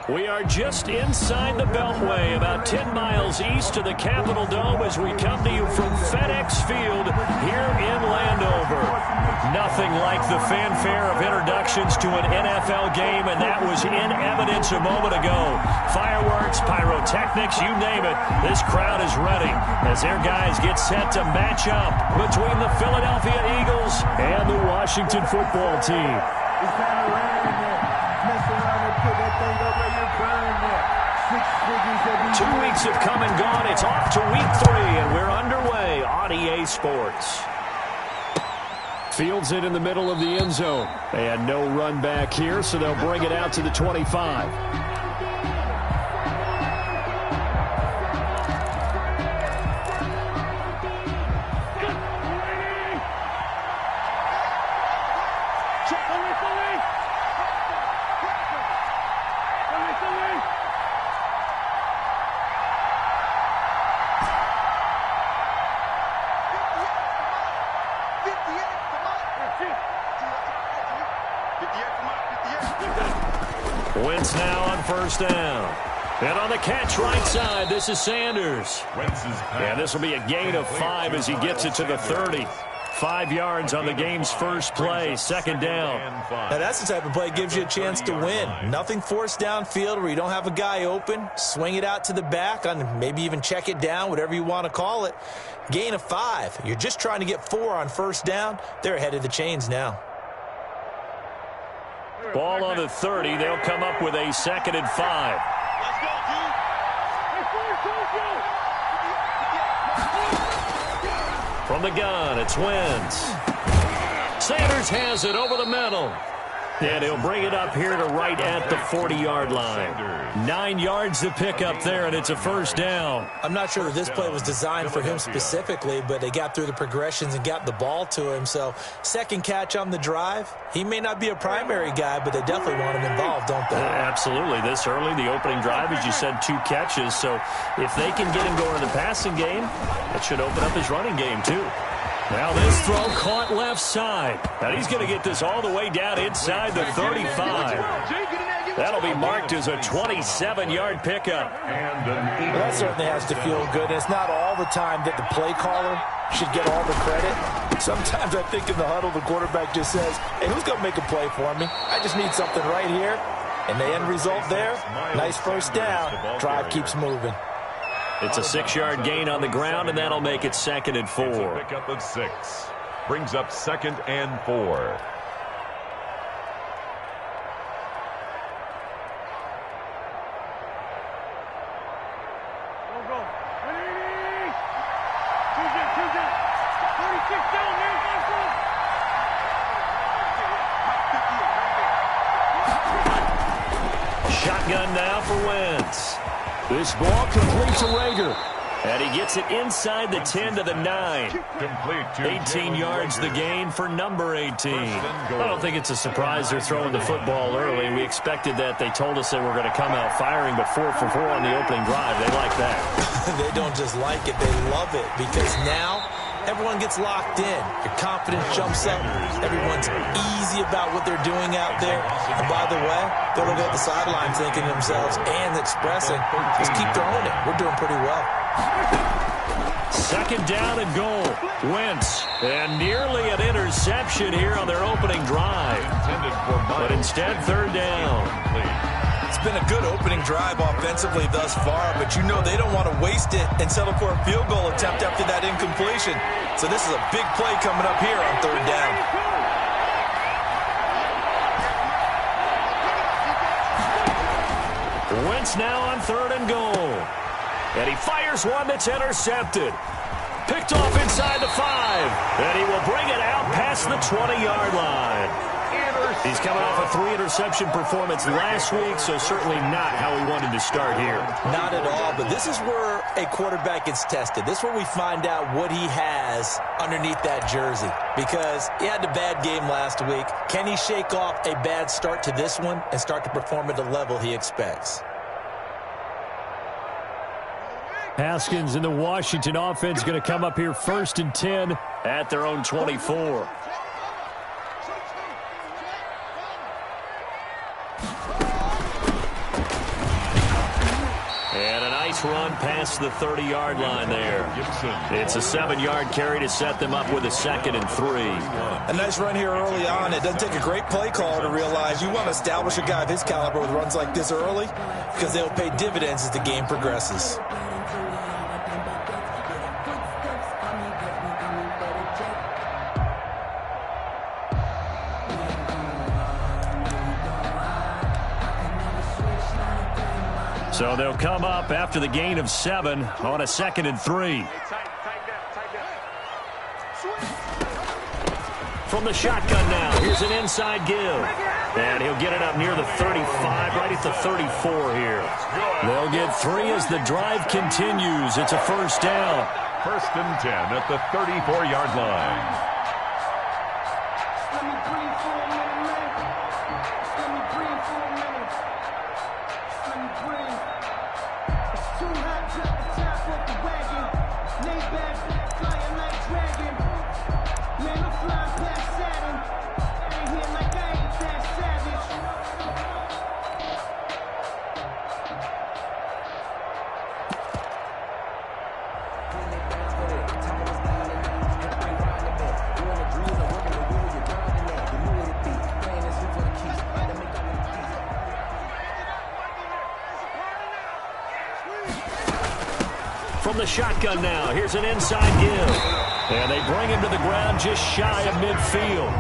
We are just inside the Beltway, about 10 miles east of the Capitol Dome as we come to you from FedEx Field here in Landover. Nothing like the fanfare of introductions to an NFL game, and that was in evidence a moment ago. Fireworks, pyrotechnics, you name it. This crowd is ready as their guys get set to match up between the Philadelphia Eagles and the Washington football team. 2 weeks have come and gone. It's off to week 3, and we're underway on EA Sports. Fields it in the middle of the end zone. And no run back here, so they'll bring it out to the 25. Wentz now on first down. And on the catch right side, this is Sanders. And this will be a gain of 5 as he gets it to the 30. 5 yards on the game's first play, second down. Now that's the type of play that gives you a chance to win. Nothing forced downfield where you don't have a guy open. Swing it out to the back, on maybe even check it down, whatever you want to call it. Gain of 5. You're just trying to get 4 on first down. They're ahead of the chains now. Ball on the 30. They'll come up with a second and 5. Let's go, dude. From the gun, it's Wentz. Sanders has it over the middle. And he'll bring it up here to right at the 40-yard line. 9 yards to pick up there, and it's a first down. I'm not sure that this play was designed for him specifically, but they got through the progressions and got the ball to him. So second catch on the drive. He may not be a primary guy, but they definitely want him involved, don't they? Absolutely. This early, the opening drive, as you said, 2 catches. So if they can get him going in the passing game, it should open up his running game too. Now this throw caught left side. And he's going to get this all the way down inside the 35. That'll be marked as a 27-yard pickup. Well, that certainly has to feel good. It's not all the time that the play caller should get all the credit. Sometimes I think in the huddle, the quarterback just says, hey, who's going to make a play for me? I just need something right here. And the end result there, nice first down. Drive keeps moving. It's a 6-yard gain on the ground, and that'll make it second and 4. Pickup of 6. Brings up second and 4. Shotgun now for Wentz. This ball complete to Rager. And he gets it inside the 10 to the 9. 18 yards the gain for number 18. I don't think it's a surprise they're throwing the football early. We expected that. They told us they were going to come out firing, but 4 for 4 on the opening drive. They like that. They don't just like it, they love it, because now everyone gets locked in. Your confidence jumps up. Everyone's easy about what they're doing out there. And by the way, they're looking at the sideline thinking to themselves and expressing, just keep throwing it. We're doing pretty well. Second down and goal. Wentz. And nearly an interception here on their opening drive. But instead, third down. It's been a good opening drive offensively thus far, but you know they don't want to waste it and settle for a field goal attempt after that incompletion. So this is a big play coming up here on third down. Wentz now on third and goal. And he fires one that's intercepted. Picked off inside the 5. And he will bring it out past the 20-yard line. He's coming off a 3-interception performance last week, so certainly not how he wanted to start here. Not at all, but this is where a quarterback gets tested. This is where we find out what he has underneath that jersey, because he had a bad game last week. Can he shake off a bad start to this one and start to perform at the level he expects? Haskins and the Washington offense going to come up here first and 10 at their own 24. offense run past the 30-yard line there. It's a 7-yard carry to set them up with a 2nd and 3. A nice run here early on. It doesn't take a great play caller to realize you want to establish a guy of his caliber with runs like this early because they'll pay dividends as the game progresses. So they'll come up after the gain of 7 on a 2nd and 3. From the shotgun now, here's an inside give. And he'll get it up near the 35, right at the 34 here. They'll get 3 as the drive continues. It's a 1st down. 1st and 10 at the 34-yard line. From the shotgun now, here's an inside give. And they bring him to the ground just shy of midfield.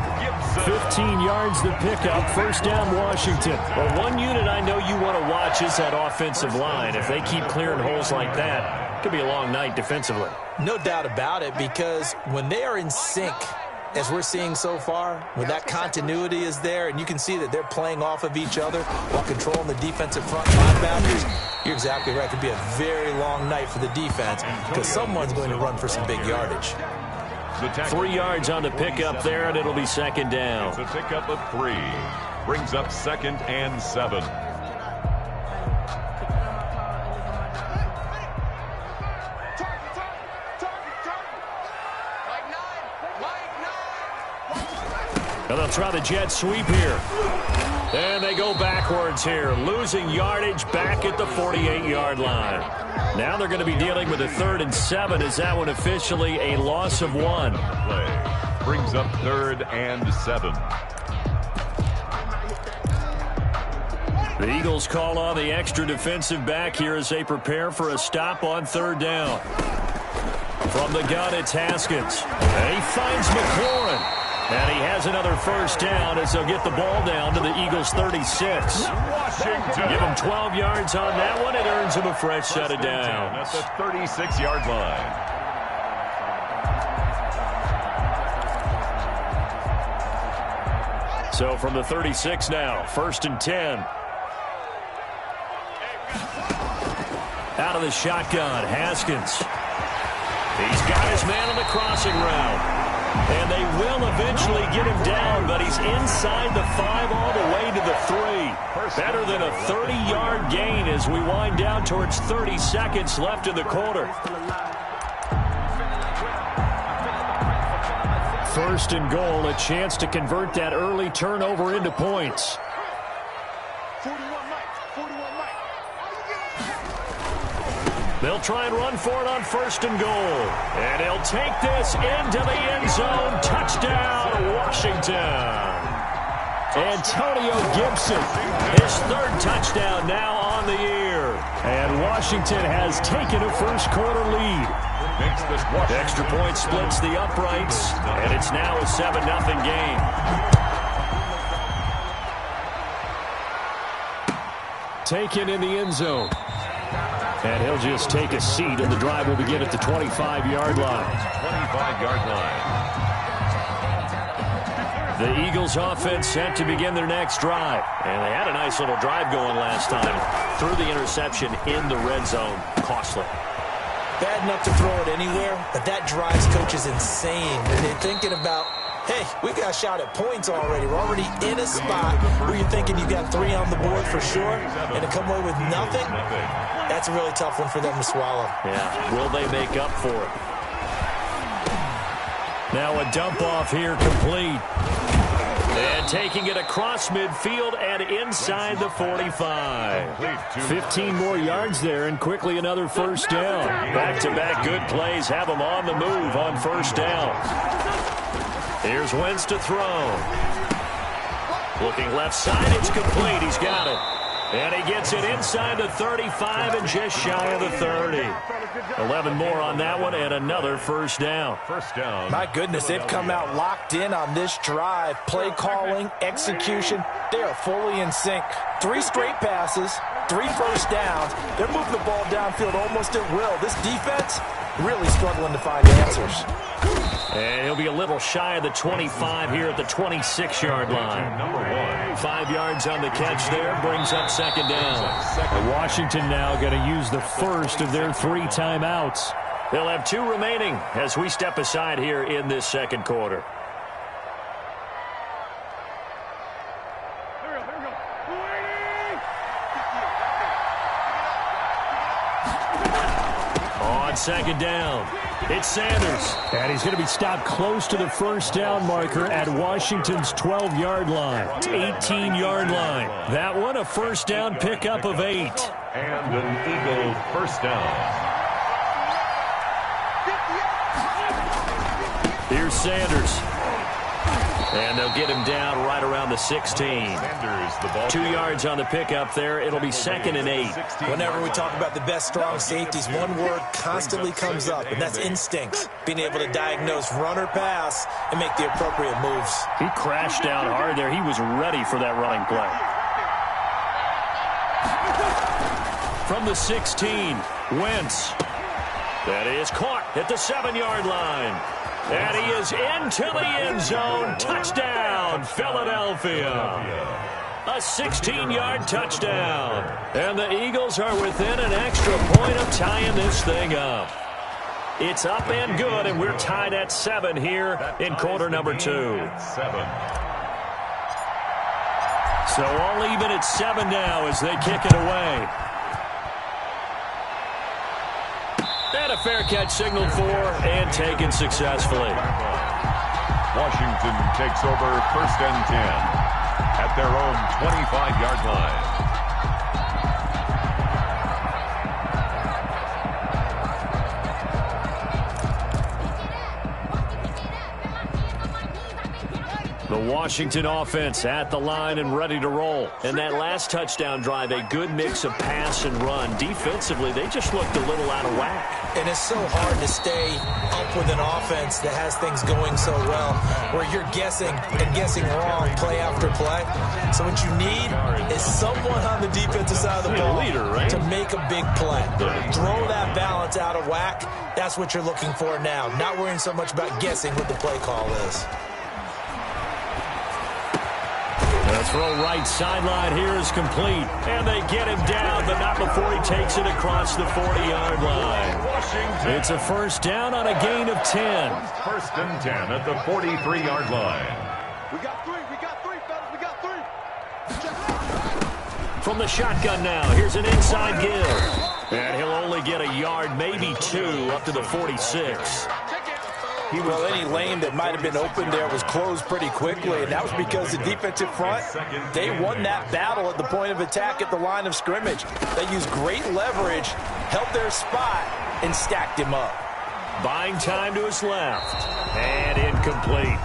15 yards the pickup, 1st down Washington. Well, one unit I know you want to watch is that offensive line. If they keep clearing holes like that, it could be a long night defensively. No doubt about it, because when they are in sync, as we're seeing so far, when that continuity is there and you can see that they're playing off of each other while controlling the defensive front linebackers, you're exactly right. It could be a very long night for the defense because someone's going to run for some big yardage. 3 yards on the pickup there, and it'll be 2nd down. It's a pickup of 3. Brings up 2nd and 7. And they'll try the jet sweep here. And they go backwards here, losing yardage back at the 48-yard line. Now they're going to be dealing with a 3rd and 7. Is that one officially a loss of 1? Play brings up 3rd and 7. The Eagles call on the extra defensive back here as they prepare for a stop on 3rd down. From the gun, it's Haskins. And he finds McLaurin. And he has another 1st down as they'll get the ball down to the Eagles' 36. Washington. Give him 12 yards on that one. It earns him a fresh set of downs. At the 36-yard line. So from the 36 now, 1st and 10. Out of the shotgun, Haskins. He's got his man on the crossing route. And they will eventually get him down, but he's inside the 5 all the way to the 3. Better than a 30-yard gain as we wind down towards 30 seconds left in the quarter. 1st and goal, a chance to convert that early turnover into points. They'll try and run for it on 1st and goal. And he'll take this into the end zone. Touchdown, Washington. Antonio Gibson, his 3rd touchdown now on the year. And Washington has taken a first-quarter lead. Extra point splits the uprights, and it's now a 7-0 game. Taken in the end zone. And he'll just take a seat, and the drive will begin at the 25-yard line. 25-yard line. The Eagles offense set to begin their next drive. And they had a nice little drive going last time. Threw the interception in the red zone. Costly. Bad enough to throw it anywhere, but that drives coaches insane. And they're thinking about, hey, we got a shot at points already. We're already in a spot where you're thinking you got 3 on the board for sure, and to come away with nothing, that's a really tough one for them to swallow. Yeah, will they make up for it? Now a dump off here complete. And taking it across midfield and inside the 45. 15 more yards there and quickly another first down. Back-to-back good plays have them on the move on first down. Here's Wentz to throw. Looking left side, it's complete. He's got it. And he gets it inside the 35 and just shy of the 30. 11 more on that one and another first down. My goodness, they've come out locked in on this drive. Play calling, execution, they are fully in sync. 3 straight passes, 3 first downs. They're moving the ball downfield almost at will. This defense really struggling to find answers. And he'll be a little shy of the 25 here at the 26-yard line. 5 yards on the catch there, brings up second down. Washington now going to use the first of their 3 timeouts. They'll have 2 remaining as we step aside here in this second quarter. On second down, it's Sanders. And he's going to be stopped close to the first down marker at Washington's 12-yard line. 18-yard line. That one a first down pickup of 8. And an Eagle first down. Here's Sanders. And they'll get him down right around the 16. 2 yards on the pickup there. It'll be second and 8. Whenever we talk about the best strong safeties, one word constantly comes up, and that's instinct. Being able to diagnose run or pass and make the appropriate moves. He crashed down hard there. He was ready for that running play. From the 16, Wentz. That is caught at the 7-yard line. And he is into the end zone. Touchdown, Philadelphia. A 16-yard touchdown. And the Eagles are within an extra point of tying this thing up. It's up and good, and we're tied at 7 here in quarter number 2. So all even at 7 now as they kick it away. And a fair catch signaled for and taken successfully. Washington takes over first and 10 at their own 25-yard line. The Washington offense at the line and ready to roll. And that last touchdown drive, a good mix of pass and run. Defensively, they just looked a little out of whack. And it's so hard to stay up with an offense that has things going so well, where you're guessing and guessing wrong play after play. So what you need is someone on the defensive side of the ball to make a big play. Throw that balance out of whack. That's what you're looking for now. Not worrying so much about guessing what the play call is. The throw right sideline here is complete. And they get him down, but not before he takes it across the 40-yard line. Washington. It's a first down on a gain of 10. First and 10 at the 43-yard line. We got 3, fellas, we got 3. From the shotgun now, here's an inside give. And he'll only get a yard, maybe 2, up to the 46. Well, any lane that might have been open there was closed pretty quickly, and that was because the defensive front, they won that battle at the point of attack at the line of scrimmage. They used great leverage, held their spot, and stacked him up. Buying time to his left. And incomplete.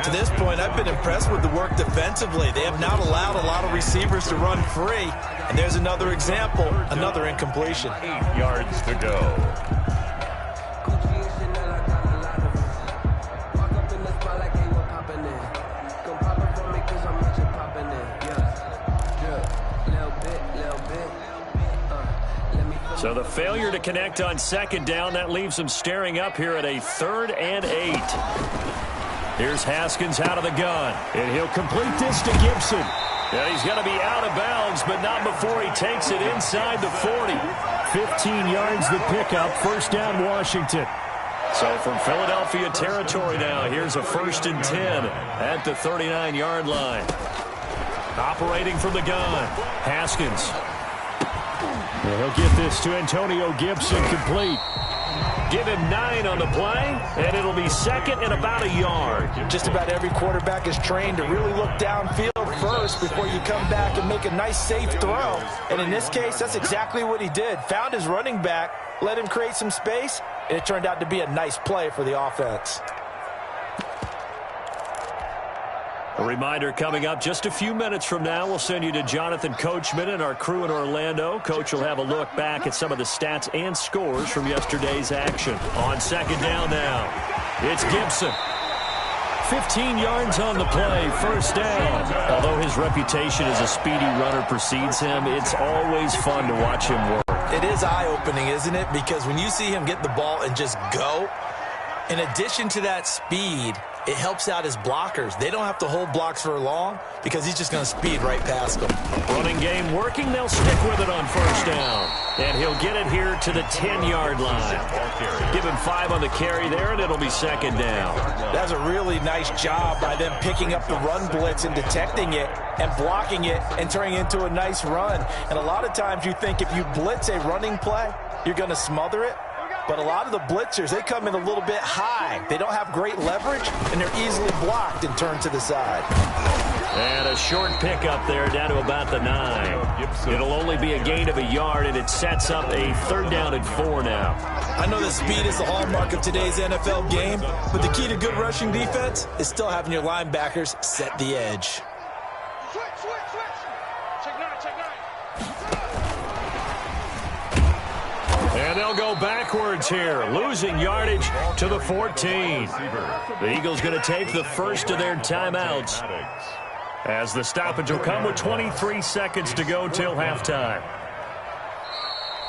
To this point, I've been impressed with the work defensively. They have not allowed a lot of receivers to run free. And there's another example, another incompletion. 8 yards to go. So the failure to connect on second down, that leaves them staring up here at a 3rd and 8. Here's Haskins out of the gun, and he'll complete this to Gibson. And he's going to be out of bounds, but not before he takes it inside the 40. 15 yards the pickup, first down Washington. So from Philadelphia territory now, here's a 1st and 10 at the 39-yard line. Operating from the gun, Haskins. And he'll get this to Antonio Gibson, complete. Give him 9 on the play, and it'll be second and about a yard. Just about every quarterback is trained to really look downfield first before you come back and make a nice, safe throw. And in this case, that's exactly what he did. Found his running back, let him create some space, and it turned out to be a nice play for the offense. A reminder coming up just a few minutes from now. We'll send you to Jonathan Coachman and our crew in Orlando. Coach will have a look back at some of the stats and scores from yesterday's action. On second down now, it's Gibson. 15 yards on the play, first down. Although his reputation as a speedy runner precedes him, it's always fun to watch him work. It is eye-opening, isn't it? Because when you see him get the ball and just go, in addition to that speed, it helps out his blockers. They don't have to hold blocks for long because he's just going to speed right past them. Running game working. They'll stick with it on first down. And he'll get it here to the 10-yard line. Give him 5 on the carry there, and it'll be second down. That's a really nice job by them picking up the run blitz and detecting it and blocking it and turning it into a nice run. And a lot of times you think if you blitz a running play, you're going to smother it. But a lot of the blitzers, they come in a little bit high. They don't have great leverage, and they're easily blocked and turned to the side. And a short pickup there down to about the 9. It'll only be a gain of a yard, and it sets up a third down and 4 now. I know that speed is the hallmark of today's NFL game, but the key to good rushing defense is still having your linebackers set the edge. Switch. Check 9, check 9. And they'll go backwards here, losing yardage to the 14. The Eagles going to take the first of their timeouts as the stoppage will come with 23 seconds to go till halftime.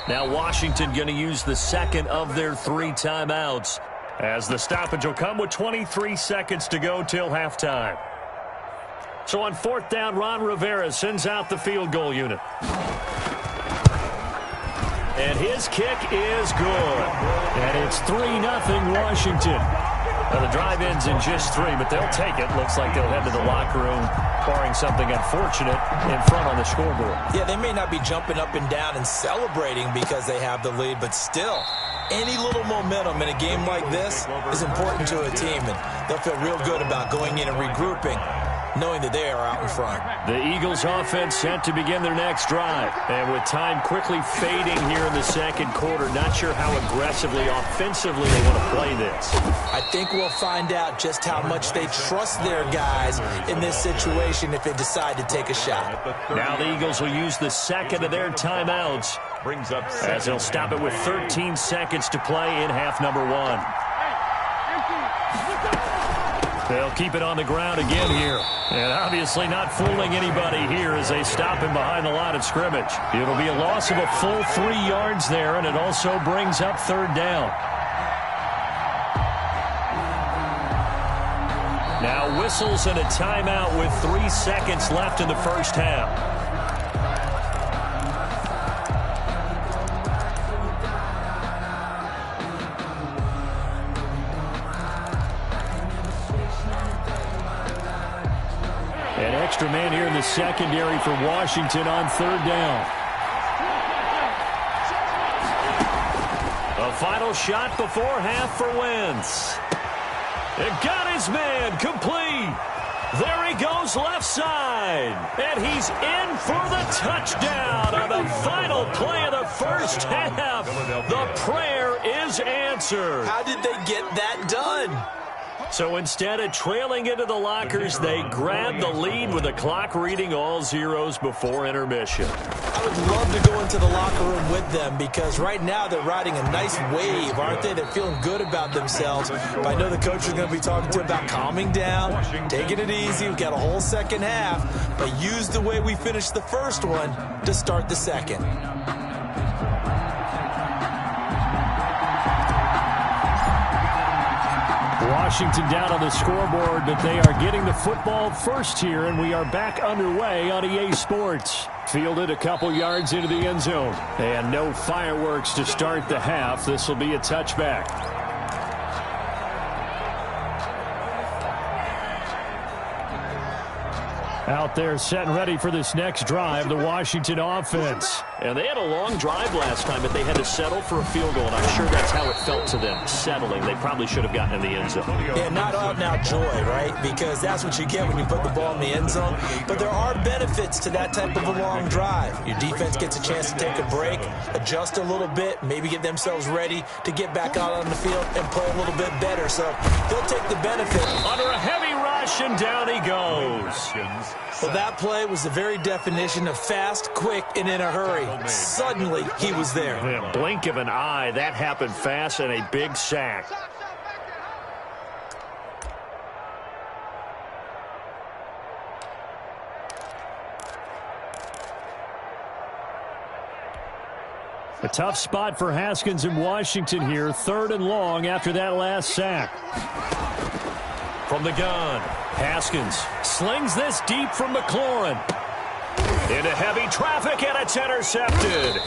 Now Washington going to use the second of their 3 timeouts as the stoppage will come with 23 seconds to go till halftime. So on fourth down, Ron Rivera sends out the field goal unit. And his kick is good. And it's 3-0 Washington. Now the drive ends in just 3, but they'll take it. Looks like they'll head to the locker room, barring something unfortunate, in front on the scoreboard. Yeah, they may not be jumping up and down and celebrating because they have the lead, but still, any little momentum in a game like this is important to a team, and they'll feel real good about going in and regrouping, knowing that they are out in front. The Eagles offense set to begin their next drive. And with time quickly fading here in the second quarter, not sure how aggressively, offensively they want to play this. I think we'll find out just how much they trust their guys in this situation if they decide to take a shot. Now the Eagles will use the second of their timeouts as they'll stop it with 13 seconds to play in half number 1. They'll keep it on the ground again here. And obviously not fooling anybody here as they stop him behind the line of scrimmage. It'll be a loss of a full 3 yards there, and it also brings up third down. Now whistles and a timeout with 3 seconds left in the first half. An extra man here in the secondary for Washington on third down. A final shot before half for Wentz. It got his man complete. There he goes left side. And he's in for the touchdown on the final play of the first half. The prayer is answered. How did they get that done? So instead of trailing into the lockers, they grab the lead with the clock reading all zeros before intermission. I would love to go into the locker room with them because right now they're riding a nice wave, aren't they? They're feeling good about themselves. But I know the coach is going to be talking to them about calming down, taking it easy. We've got a whole second half, but use the way we finished the first one to start the second. Washington down on the scoreboard, but they are getting the football first here, and we are back underway on EA Sports. Fielded a couple yards into the end zone. And no fireworks to start the half. This will be a touchback. Out there set and ready for this next drive, the Washington offense. And they had a long drive last time, but they had to settle for a field goal, and I'm sure that's how it felt to them, settling. They probably should have gotten in the end zone. Yeah, not out-and-out joy, right? Because that's what you get when you put the ball in the end zone. But there are benefits to that type of a long drive. Your defense gets a chance to take a break, adjust a little bit, maybe get themselves ready to get back out on the field and play a little bit better. So they'll take the benefit. Under a heavy rush, and down he goes. Well, that play was the very definition of fast, quick, and in a hurry. Suddenly, he was there. Yeah, blink of an eye, that happened fast, and a big sack. A tough spot for Haskins in Washington here. 3rd and long after that last sack. From the gun, Haskins slings this deep from McLaurin. Into heavy traffic, and it's intercepted.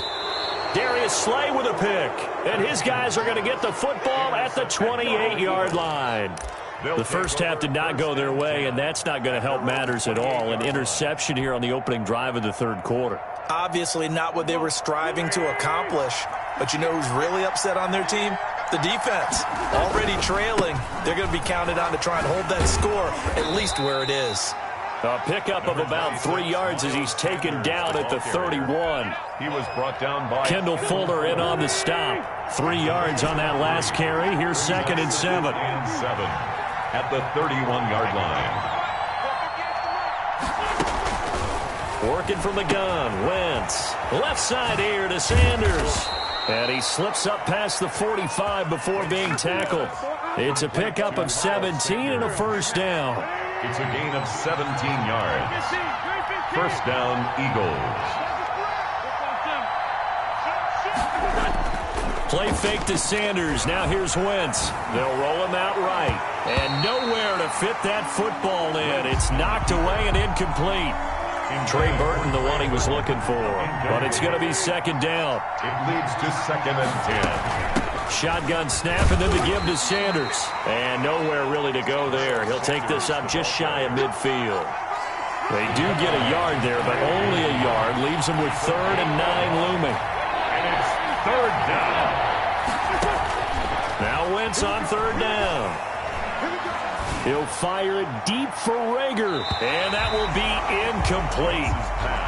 Darius Slay with a pick. And his guys are going to get the football at the 28-yard line. The first half did not go their way, and that's not going to help matters at all. An interception here on the opening drive of the 3rd quarter. Obviously not what they were striving to accomplish. But you know who's really upset on their team? The defense. Already trailing. They're going to be counted on to try and hold that score at least where it is. A pickup of about 3 yards as he's taken down at the 31. He was brought down by Kendall Fuller in on the stop. 3 yards on that last carry. Here's 2nd and 7. At the 31-yard line. Working from the gun, Wentz. Left side here to Sanders. And he slips up past the 45 before being tackled. It's a pickup of 17 and a first down. It's a gain of 17 yards. First down, Eagles. Play fake to Sanders. Now here's Wentz. They'll roll him out right. And nowhere to fit that football in. It's knocked away and incomplete. Trey Burton, the one he was looking for. But it's going to be 2nd down. It leads to 2nd and 10. Shotgun snap and then the give to Sanders. And nowhere really to go there. He'll take this up just shy of midfield. They do get a yard there, but only a yard. Leaves them with 3rd and 9 looming. And it's 3rd down. Now Wentz on 3rd down. He'll fire it deep for Rager, and that will be incomplete.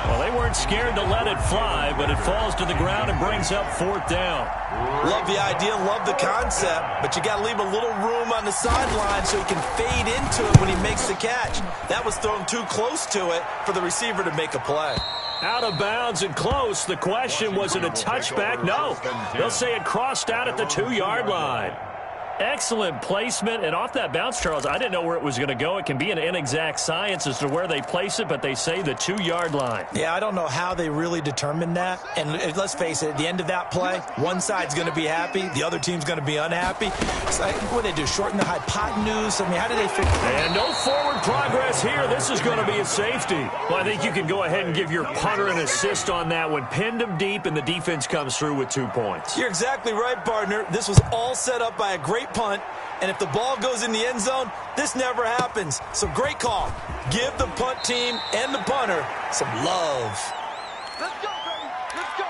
Well, they weren't scared to let it fly, but it falls to the ground and brings up 4th down. Love the idea, love the concept, but you got to leave a little room on the sideline so he can fade into it when he makes the catch. That was thrown too close to it for the receiver to make a play. Out of bounds and close. The question, was it a touchback? No. They'll say it crossed out at the 2-yard line. Excellent placement, and off that bounce, Charles, I didn't know where it was going to go. It can be an inexact science as to where they place it, but they say the 2-yard line. Yeah, I don't know how they really determined that. And let's face it, at the end of that play, one side's going to be happy, the other team's going to be unhappy. It's like, what do they do, shorten the hypotenuse? I mean, how do they figure that? And no forward progress here. This is going to be a safety. Well, I think you can go ahead and give your punter an assist on that one. Pinned him deep, and the defense comes through with 2 points. You're exactly right, partner. This was all set up by a great punt, and if the ball goes in the end zone, this never happens. So great call. Give the punt team and the punter some love. Let's go, baby. Let's go.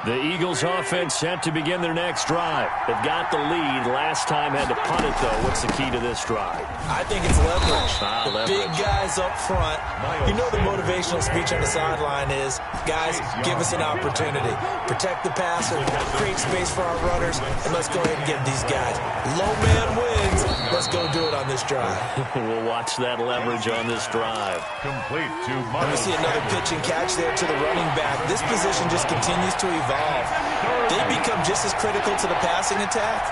The Eagles offense set to begin their next drive. They've got the lead. Last time had to punt it, though. What's the key to this drive? I think it's leverage. The big guys up front. You know the motivational speech on the sideline is, guys, give us an opportunity. Protect the passer, create space for our runners, and let's go ahead and get these guys. Low man wins. Let's go do it on this drive. We'll watch that leverage on this drive. Complete to And we see another pitch and catch there to the running back. This position just continues to evolve. They become just as critical to the passing attack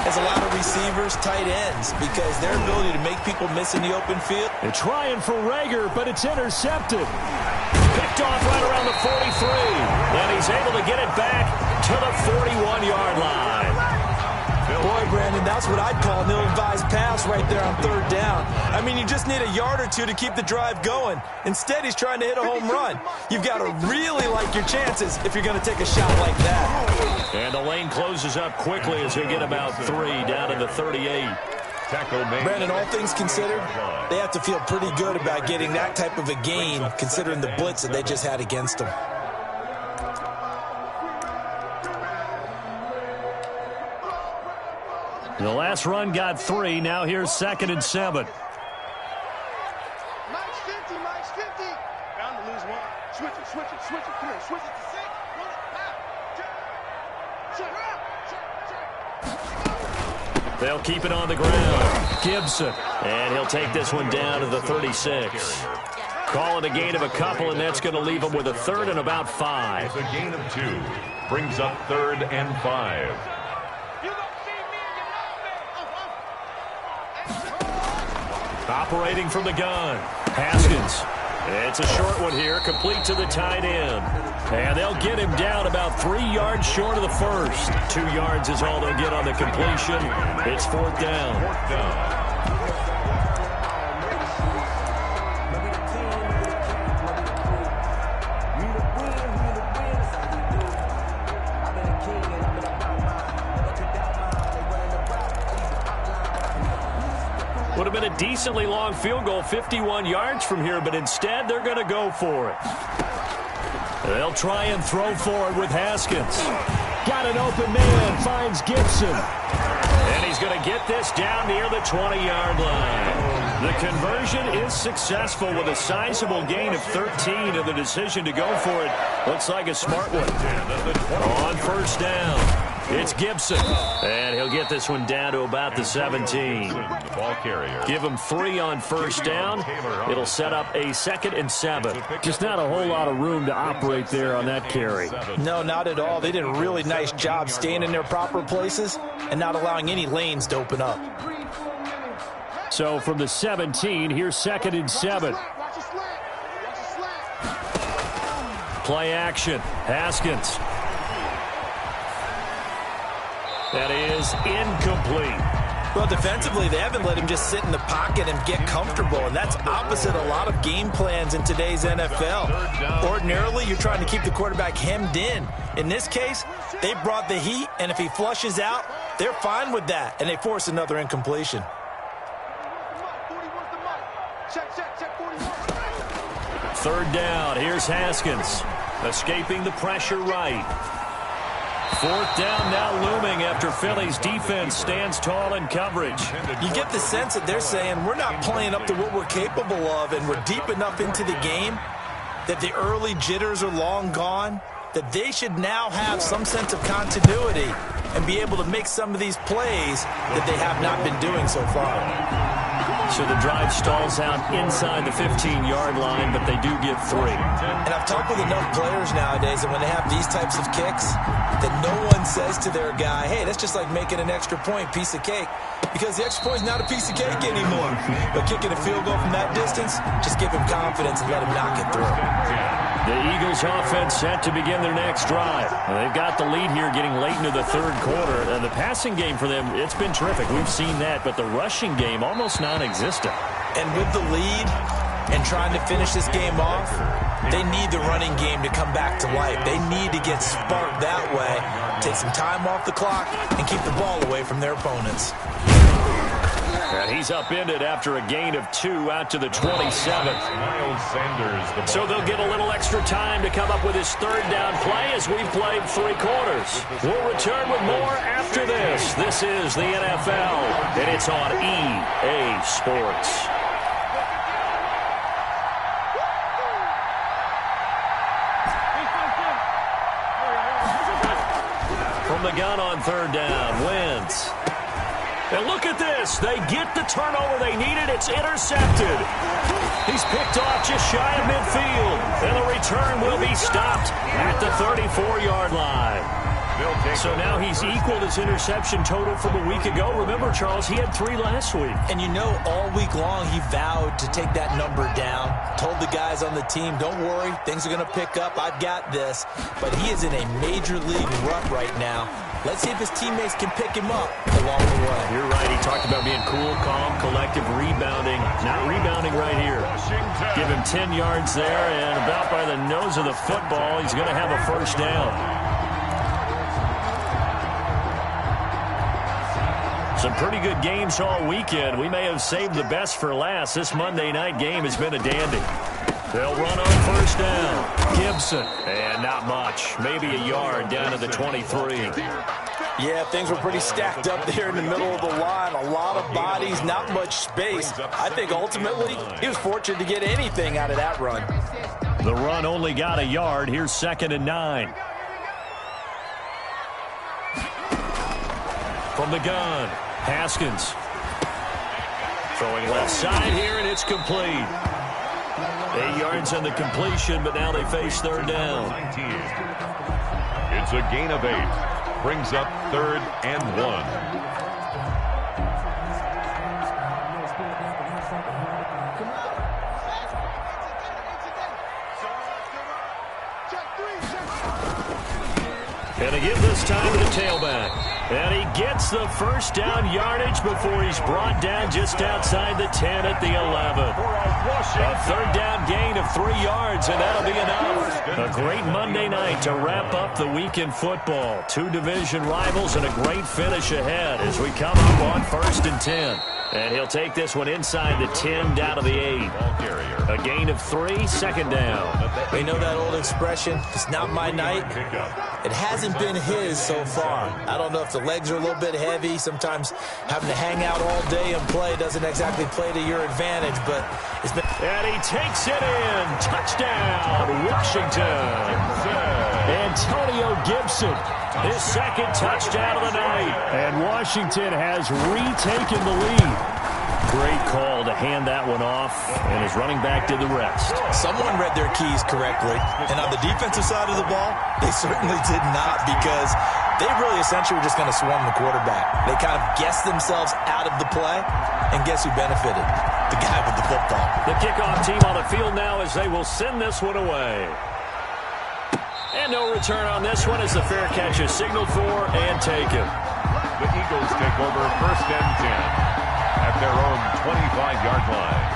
as a lot of receivers, tight ends, because their ability to make people miss in the open field. They're trying for Rager, but it's intercepted. Picked off right around the 43. And he's able to get it back to the 41-yard line. Boy, Brandon, that's what I'd call an ill-advised pass right there on 3rd down. I mean, you just need a yard or two to keep the drive going. Instead, he's trying to hit a home run. You've got to really like your chances if you're going to take a shot like that. And the lane closes up quickly as they get about 3 down to the 38. tackle made. Brandon, all things considered, they have to feel pretty good about getting that type of a gain, considering the blitz that they just had against them. The last run got 3. Now here's 2nd and 7. Mike's 50, Mike's 50. Bound to lose one. Switch it, switch it, switch it. Come here, switch it to 6. Roll it, now. Check. They'll keep it on the ground. Gibson. And he'll take this one down to the 36. Call it a gain of a couple, and that's going to leave them with a 3rd and about 5. It's a gain of 2. Brings up 3rd and 5. Operating from the gun. Haskins. It's a short one here, complete to the tight end. And they'll get him down about 3 yards short of the first. 2 yards is all they'll get on the completion. It's 4th down. 4th down. Would have been a decently long field goal, 51 yards from here, but instead they're going to go for it. They'll try and throw forward with Haskins. Got an open man, finds Gibson. And he's going to get this down near the 20-yard line. The conversion is successful with a sizable gain of 13, and the decision to go for it looks like a smart one. On 1st down. It's Gibson, and he'll get this one down to about the 17. The ball carrier. Give him 3 on 1st down. It'll set up a 2nd and 7. Just not a whole lot of room to operate there on that carry. No, not at all. They did a really nice job staying in their proper places and not allowing any lanes to open up. So from the 17, here's 2nd and 7. Play action. Haskins. That is incomplete. Well, defensively, they haven't let him just sit in the pocket and get comfortable, and that's opposite a lot of game plans in today's NFL. Ordinarily, you're trying to keep the quarterback hemmed in. In this case, they brought the heat, and if he flushes out, they're fine with that, and they force another incompletion. 3rd down. Here's Haskins. Escaping the pressure right. 4th down now looming after Philly's defense stands tall in coverage. You get the sense that they're saying we're not playing up to what we're capable of, and we're deep enough into the game that the early jitters are long gone, that they should now have some sense of continuity and be able to make some of these plays that they have not been doing so far. So the drive stalls out inside the 15-yard line, but they do get 3. And I've talked with enough players nowadays that when they have these types of kicks, that no one says to their guy, hey, that's just like making an extra point, piece of cake. Because the extra point is not a piece of cake anymore. But kicking a field goal from that distance, just give him confidence and let him knock it through. The Eagles offense set to begin their next drive. They've got the lead here getting late into the 3rd quarter. And the passing game for them, it's been terrific. We've seen that. But the rushing game, almost non-existent. And with the lead and trying to finish this game off, they need the running game to come back to life. They need to get sparked that way, take some time off the clock, and keep the ball away from their opponents. And he's upended after a gain of 2 out to the 27th. Miles Sanders. So they'll get a little extra time to come up with his 3rd down play as we've played 3 quarters. We'll return with more after this. This is the NFL, and it's on EA Sports. From the gun on 3rd down, Wentz. And look at this. They get the turnover they needed. It's intercepted. He's picked off just shy of midfield. And the return will be stopped at the 34-yard line. So now he's equaled his interception total from a week ago. Remember, Charles, he had 3 last week. And you know, all week long he vowed to take that number down. Told the guys on the team, don't worry, things are going to pick up. I've got this. But he is in a major league rut right now. Let's see if his teammates can pick him up along the way. You're right. He talked about being cool, calm, collective, rebounding. Not rebounding right here. Give him 10 yards there, and about by the nose of the football, he's going to have a 1st down. Some pretty good games all weekend. We may have saved the best for last. This Monday night game has been a dandy. They'll run on first down. Gibson. And not much. Maybe a yard down to the 23. Yeah, things were pretty stacked up there in the middle of the line. A lot of bodies, not much space. I think ultimately he was fortunate to get anything out of that run. The run only got a yard. Here's 2nd and 9. From the gun, Haskins. Throwing left side here, and it's complete. 8 yards on the completion, but now they face third down. It's a gain of 8. Brings up 3rd and 1. And they give this time to the tailback. And he gets the first down yardage before he's brought down just outside the 10 at the 11. A third down gain of 3 yards, and that'll be enough. A great Monday night to wrap up the week in football. 2 division rivals and a great finish ahead as we come up on 1st and 10. And he'll take this one inside the 10 down to the 8. A gain of 3, 2nd down. We know that old expression, it's not my night. It hasn't been his so far. I don't know if the legs are a little bit heavy. Sometimes having to hang out all day and play doesn't exactly play to your advantage, but it's been... And he takes it in. Touchdown, Washington. Antonio Gibson, his 2nd touchdown of the night. And Washington has retaken the lead. Great call to hand that one off, and his running back did the rest. Someone read their keys correctly, and on the defensive side of the ball, they certainly did not, because they really essentially were just going to swarm the quarterback. They kind of guessed themselves out of the play, and guess who benefited? The guy with the football. The kickoff team on the field now as they will send this one away. And no return on this one as the fair catch is signaled for and taken. The Eagles take over 1st and 10. At their own 25-yard line.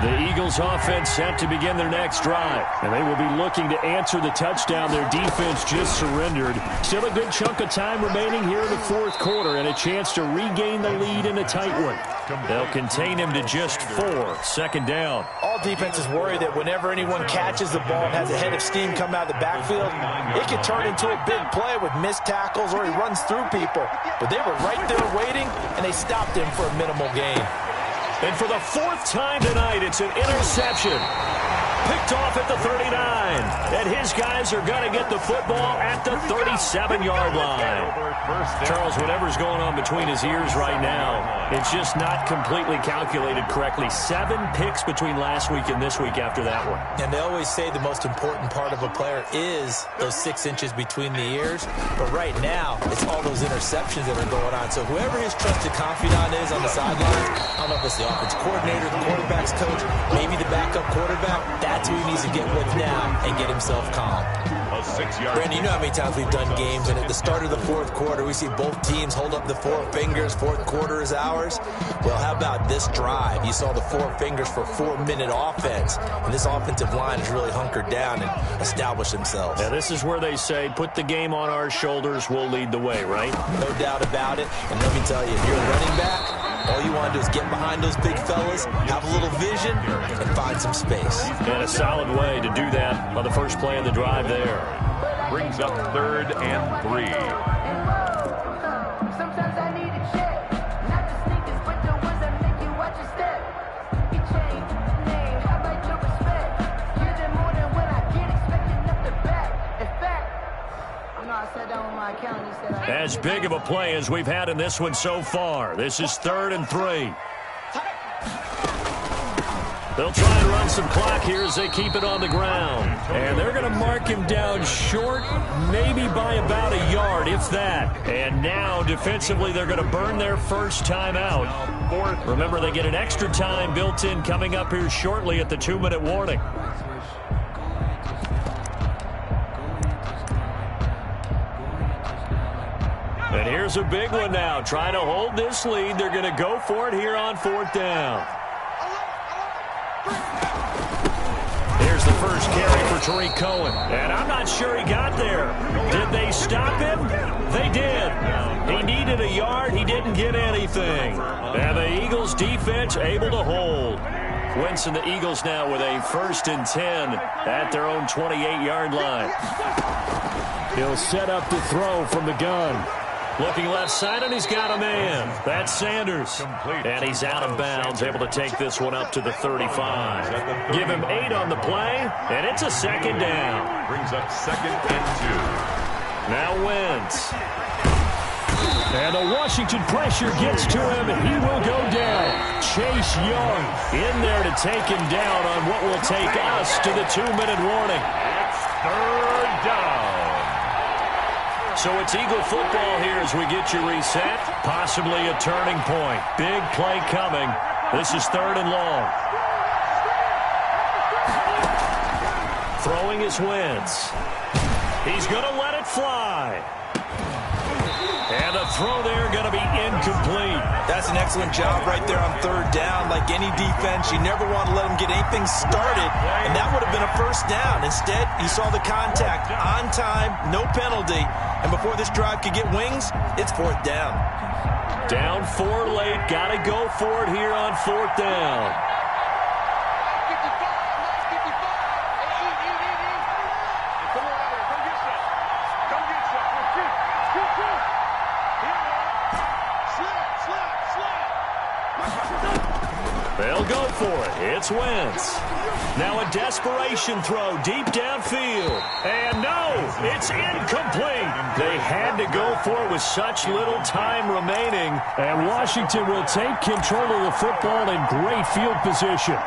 The Eagles offense set to begin their next drive. And they will be looking to answer the touchdown their defense just surrendered. Still a good chunk of time remaining here in the 4th quarter and a chance to regain the lead in a tight one. They'll contain him to just 4, 2nd down. All defenses worry that whenever anyone catches the ball and has a head of steam come out of the backfield, it could turn into a big play with missed tackles or he runs through people. But they were right there waiting, and they stopped him for a minimal gain. And for the 4th time tonight, it's an interception. Picked off at the 39. And his guys are going to get the football at the 37-yard line. Charles, whatever's going on between his ears right now, it's just not completely calculated correctly. 7 picks between last week and this week after that one. And they always say the most important part of a player is those 6 inches between the ears. But right now, it's all those interceptions that are going on. So whoever his trusted confidant is on the sidelines, I don't know if it's the offense coordinator, the quarterback's coach, maybe the backup quarterback, that's who he needs to get with now and get himself calm. Brandon, you know how many times we've done games, and at the start of the 4th quarter, we see both teams hold up the 4 fingers, 4th quarter is ours. Well, how about this drive? You saw the 4 fingers for 4-minute offense, and this offensive line has really hunkered down and established themselves. Now, this is where they say, put the game on our shoulders, we'll lead the way, right? No doubt about it, and let me tell you, if you're a running back, all you want to do is get behind those big fellas, have a little vision, and find some space. And a solid way to do that on the first play of the drive there. Brings up 3rd and 3. Sometimes I need a check, not the sneakers, but the ones that make you watch your step. Your chain, name, how about your respect? Give them more than what I get, expecting up the back. In fact, I know I sat down with my accountant, he said As big of a play as we've had in this one so far. This is 3rd and 3. They'll try and run some clock here as they keep it on the ground. And they're going to mark him down short, maybe by about a yard, if that. And now, defensively, they're going to burn their first time out. Remember, they get an extra time built in coming up here shortly at the 2-minute warning. And here's a big one now. Trying to hold this lead. They're going to go for it here on 4th down. Here's the first carry for Tariq Cohen. And I'm not sure he got there. Did they stop him? They did. He needed a yard. He didn't get anything. And the Eagles defense able to hold. Wentz and the Eagles now with a 1st and 10 at their own 28-yard line. He'll set up to throw from the gun. Looking left side, and he's got a man. That's Sanders. And he's out of bounds, able to take this one up to the 35. Give him 8 on the play, and it's a 2nd down. Brings up 2nd and 2. Now Wentz. And the Washington pressure gets to him, and he will go down. Chase Young in there to take him down on what will take us to the 2-minute warning. It's 3rd down. So it's Eagle football here as we get you reset. Possibly a turning point. Big play coming. This is 3rd and long. Throwing his Wentz. He's going to let it fly. And the throw there going to be incomplete. That's an excellent job right there on 3rd down. Like any defense, you never want to let them get anything started, and that would have been a 1st down. Instead, he saw the contact on time, no penalty, and before this drive could get wings, it's 4th down. Down 4 late. Got to go for it here on 4th down. They'll go for it. It's Wentz. Now a desperation throw deep downfield. And no, it's incomplete. They had to go for it with such little time remaining. And Washington will take control of the football in great field position.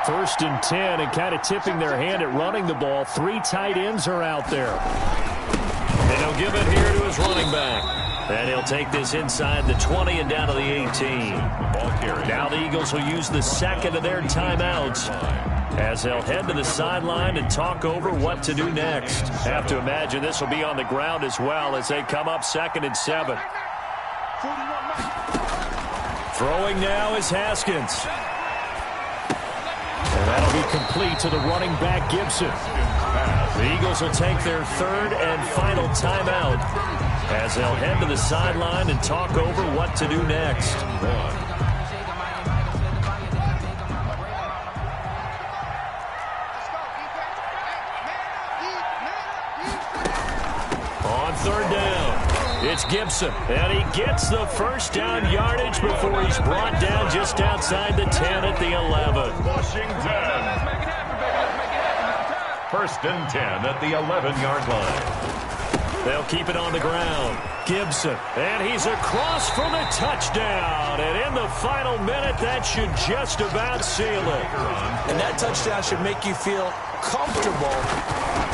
1st and 10, and kind of tipping their hand at running the ball. 3 tight ends are out there. And he'll give it here to his running back. And he'll take this inside the 20 and down to the 18. Now the Eagles will use the 2nd of their timeouts as they'll head to the sideline and talk over what to do next. Have to imagine this will be on the ground as well as they come up 2nd and 7. Throwing now is Haskins. And that'll be complete to the running back, Gibson. The Eagles will take their 3rd and final timeout as they'll head to the sideline and talk over what to do next. On 3rd down, it's Gibson, and he gets the 1st down yardage before he's brought down just outside the 10 at the 11. Washington. 1st and 10 at the 11-yard line. They'll keep it on the ground. Gibson, and he's across for the touchdown. And in the final minute, that should just about seal it. And that touchdown should make you feel comfortable.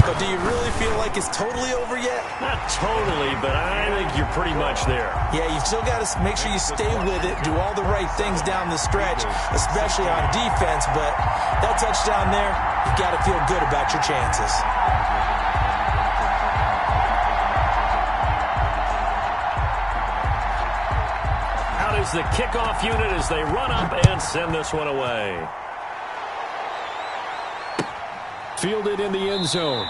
But do you really feel like it's totally over yet? Not totally, but I think you're pretty much there. Yeah, you still got to make sure you stay with it, do all the right things down the stretch, especially on defense. But that touchdown there, you got to feel good about your chances. Is the kickoff unit as they run up and send this one away. Fielded in the end zone.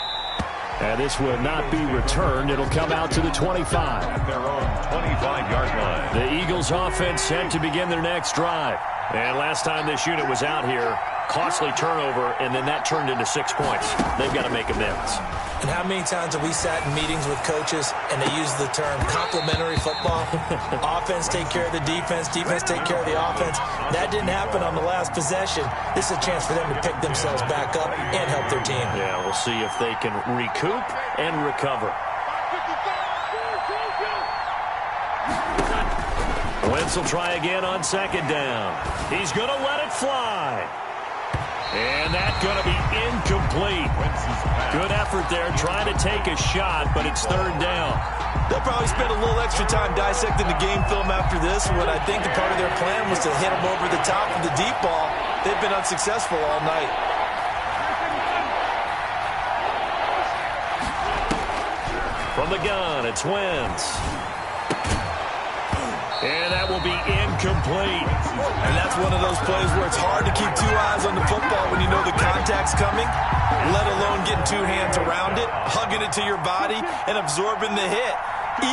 And this will not be returned. It'll come out to the 25. At their own 25-yard line. The Eagles offense set to begin their next drive. And last time this unit was out here, costly turnover, and then that turned into 6 points. They've got to make amends. And how many times have we sat in meetings with coaches and they use the term complementary football? Offense take care of the defense, defense take care of the offense. That didn't happen on the last possession. This is a chance for them to pick themselves back up and help their team. Yeah, we'll see if they can recoup and recover. Wentz will try again on 2nd down. He's going to let it fly. And that's going to be incomplete. Good effort there trying to take a shot, but it's 3rd down. They'll probably spend a little extra time dissecting the game film after this when I think the part of their plan was to hit them over the top of the deep ball. They've been unsuccessful all night. From the gun, it's Wentz. And that will be incomplete. And that's one of those plays where it's hard to keep 2 eyes on the football when you know the contact contact's coming, let alone getting two hands around it, hugging it to your body, and absorbing the hit,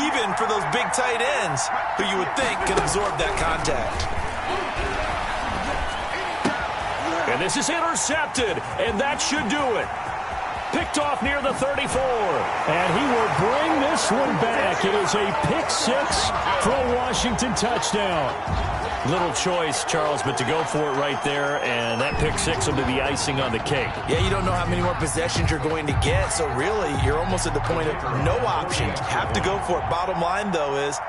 even for those big tight ends who you would think can absorb that contact. And this is intercepted, and that should do it. Picked off near the 34. And he will bring this one back. It is a pick six for a Washington touchdown. Little choice, Charles, but to go for it right there, and that pick six will be the icing on the cake. Yeah, you don't know how many more possessions you're going to get, so really you're almost at the point of no option. Have to go for it. Bottom line, though, is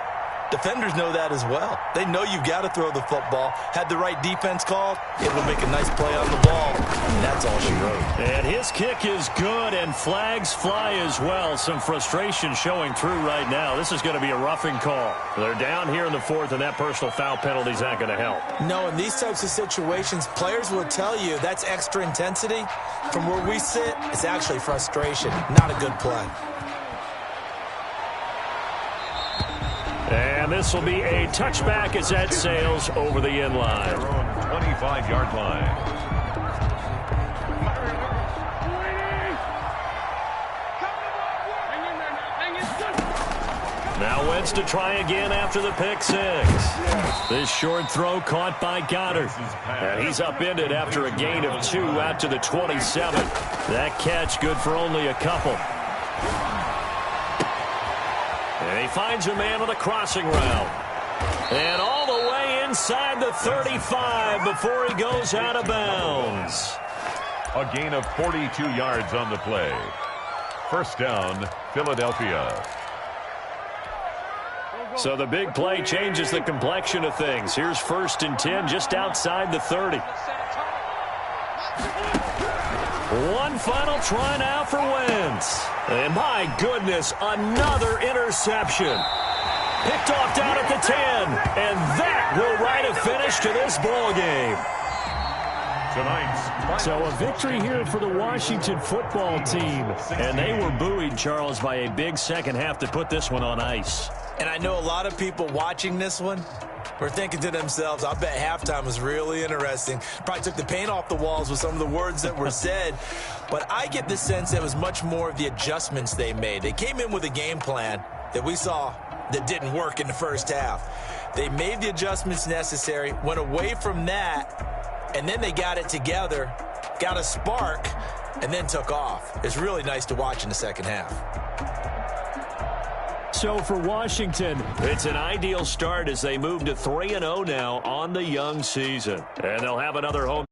defenders know that as well. They know you've got to throw the football. Had the right defense called, it will make a nice play on the ball. And that's all she wrote. And his kick is good, and flags fly as well. Some frustration showing through right now. This is going to be a roughing call. They're down here in the fourth, and that personal foul penalty is not going to help. No, in these types of situations, players will tell you that's extra intensity. From where we sit, it's actually frustration. Not a good play. And this will be a touchback as that sails over the end line. Their own 25-yard line. Now Wentz to try again after the pick six. This short throw caught by Goddard. And he's upended after a gain of 2 out to the 27. That catch good for only a couple. And he finds a man on a crossing route. And all the way inside the 35 before he goes out of bounds. A gain of 42 yards on the play. First down, Philadelphia. So the big play changes the complexion of things. Here's 1st and 10 just outside the 30. One final try now for Wentz. And my goodness, another interception. Picked off down at the 10. And that will write a finish to this ball game. So a victory here for the Washington football team. And they were buoyed, Charles, by a big second half to put this one on ice. And I know a lot of people watching this one were thinking to themselves, I bet halftime was really interesting. Probably took the paint off the walls with some of the words that were said. But I get the sense that it was much more of the adjustments they made. They came in with a game plan that we saw that didn't work in the first half. They made the adjustments necessary, went away from that, and then they got it together, got a spark, and then took off. It's really nice to watch in the second half. So for Washington, it's an ideal start as they move to 3-0 now on the young season. And they'll have another home